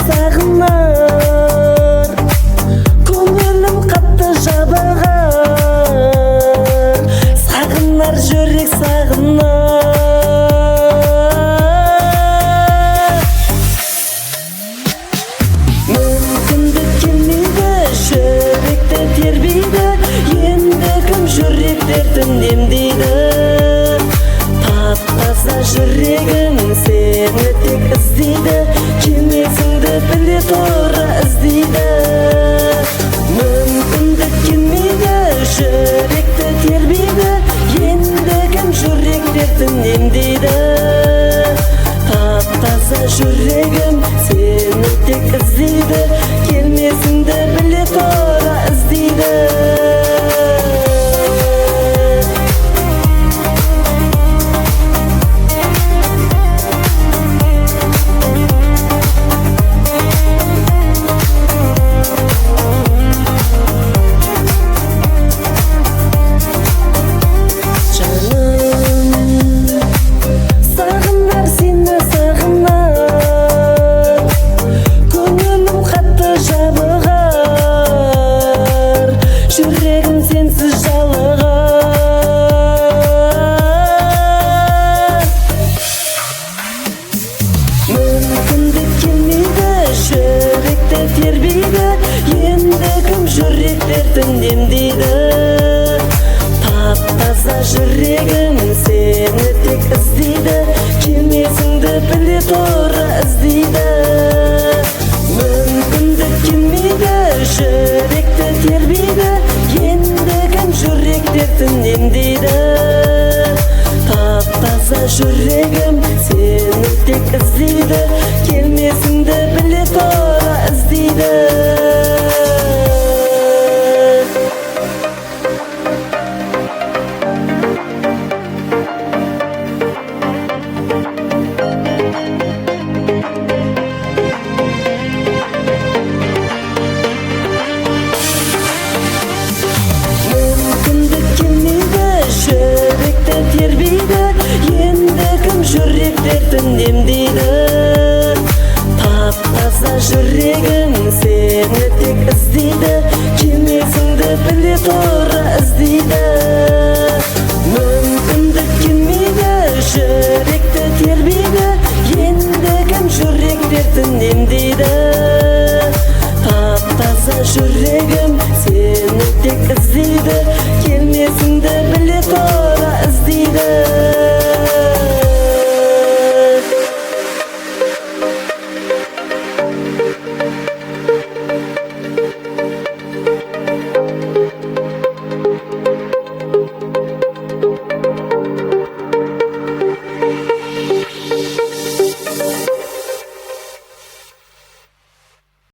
Sağınar, көңілім қатты жабығар, сағынар жүрек сағынар. Мүмкіндік келмейді, жүректі тербейді, енді кім жүрек дертін емдейді? Тап-таза жүрегім сені тек іздейді, келмесіңді біле тұра іздейді. Мүмкіндік келмейді, жүректі тербейді, енді кім жүрек дертін емдейді? Тап-таза жүрегім сені тек іздейді, келмесіңді біле тұра іздейді. Жүрегім сенсіз жалығар. Мүмкіндік келмейді, жүректі тербейді, енді кім жүрек дертін емдейді? Тап-таза жүрегім сені тек іздейді, келмесіңді біле тұра іздейді. Мүмкіндік келмейді, жүректі тербейді, енді кім жүрек дертін емдейді? Тап-таза жүрегім сені тек іздейді, келмесіңді біле тұра іздейді. Жүректі тербейді, енді кім жүрек дертін емдейді? Тап-таза жүрегім сені тек іздейді, келмесіңді біле тұра іздейді. Мүмкіндік келмейді, жүректі тербейді, енді кім жүрек дертін емдейді? Тап-таза жүрегім сені тек іздейді,